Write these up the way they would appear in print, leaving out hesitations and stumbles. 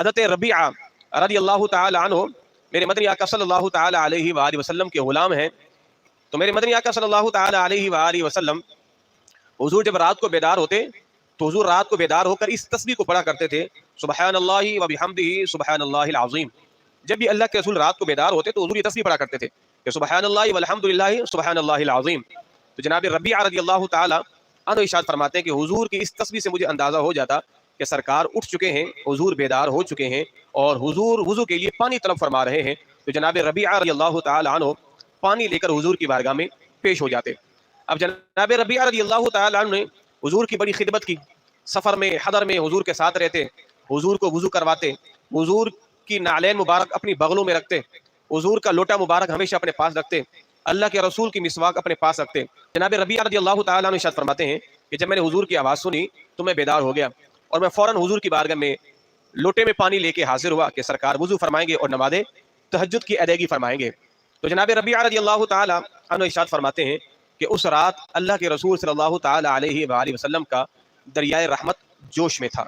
حضرت ربیعہ رضی اللہ تعالی عنہ میرے مدنی آقا صلی اللہ تعالی علیہ وآلہ وسلم کے غلام ہیں. تو میرے مدنی آقا صلی اللہ تعالی علیہ وآلہ وسلم حضور جب رات کو بیدار ہوتے تو حضور رات کو بیدار ہو کر اس تسبیح کو پڑھا کرتے تھے، سبحان اللہ و بحمدہ سبحان اللہ العظیم. جب بھی اللہ کے رسول رات کو بیدار ہوتے تو حضور یہ تسبیح پڑھا کرتے تھے کہ سبحان اللہ والحمد للہ سبحان اللہ العظیم. تو جناب ربیعہ رضی اللہ تعالی عنہ ارشاد فرماتے ہیں کہ حضور کی اس تسبیح سے مجھے اندازہ ہو جاتا کہ سرکار اٹھ چکے ہیں، حضور بیدار ہو چکے ہیں اور حضور وضو کے لیے پانی طلب فرما رہے ہیں. تو جناب ربیعہ رضی اللہ تعالی عنہ پانی لے کر حضور کی بارگاہ میں پیش ہو جاتے. اب جناب ربیعہ رضی اللہ تعالی عنہ نے حضور کی بڑی خدمت کی، سفر میں حضر میں حضور کے ساتھ رہتے، حضور کو وضو کرواتے، حضور کی نعلین مبارک اپنی بغلوں میں رکھتے، حضور کا لوٹا مبارک ہمیشہ اپنے پاس رکھتے، اللہ کے رسول کی مسواک اپنے پاس رکھتے. جناب ربیعہ رضی اللہ تعالیٰ عنہ ارشاد فرماتے ہیں کہ جب میں نے حضور کی آواز سنی تو میں بیدار ہو گیا اور میں فوراً حضور کی بارگاہ میں لوٹے میں پانی لے کے حاضر ہوا کہ سرکار وضو فرمائیں گے اور نماز تہجد کی ادائیگی فرمائیں گے. تو جناب ربیعہ رضی اللہ تعالیٰ عنہ ارشاد فرماتے ہیں کہ اس رات اللہ کے رسول صلی اللہ تعالیٰ علیہ وآلہ وسلم کا دریائے رحمت جوش میں تھا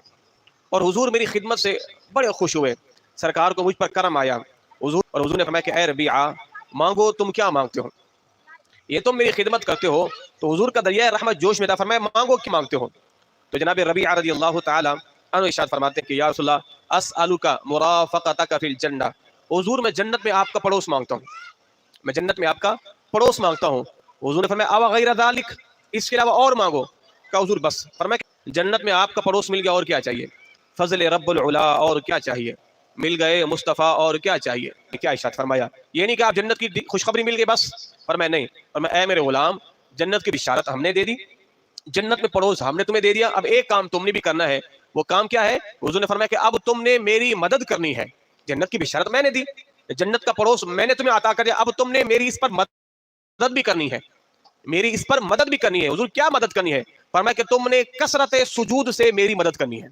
اور حضور میری خدمت سے بڑے خوش ہوئے، سرکار کو مجھ پر کرم آیا. حضور نے فرمایا کہ اے ربیعہ مانگو، تم کیا مانگتے ہو؟ یہ تم میری خدمت کرتے ہو. تو حضور کا دریائے رحمت جوش میں تھا، فرمایا مانگو کیا مانگتے ہو؟ تو جناب ربیعہ رضی اللہ تعالیٰ عنہ ارشاد فرماتے ہیں کہ یا رسول اللہ اسألک مرافقتک فی الجنہ، حضور میں جنت میں آپ کا پڑوس مانگتا ہوں، میں جنت میں آپ کا پڑوس مانگتا ہوں. حضور نے فرمایا او غیر ذالک، اس کے علاوہ اور مانگو. کہا حضور بس. فرمایا کہ جنت میں آپ کا پڑوس مل گیا اور کیا چاہیے؟ فضل رب العلا، اور کیا چاہیے؟ مل گئے مصطفیٰ، اور کیا چاہیے؟ کیا ارشاد فرمایا؟ یہ نہیں کہ آپ جنت کی خوشخبری مل گئی بس. فرمایا نہیں. فرمایا اے میرے غلام جنت کی بشارت ہم نے دے دی، جنت میں پڑوس ہم نے تمہیں دے دیا، اب ایک کام تم نے بھی کرنا ہے. وہ کام کیا ہے؟ حضور نے فرمایا کہ اب تم نے میری مدد کرنی ہے. جنت کی بشارت میں نے دی، جنت کا پڑوس میں نے تمہیں عطا کر دیا، اب تم نے میری اس پر مدد بھی کرنی ہے، میری اس پر مدد بھی کرنی ہے. حضور کیا مدد کرنی ہے؟ فرمایا کہ تم نے کثرت سجود سے میری مدد کرنی ہے.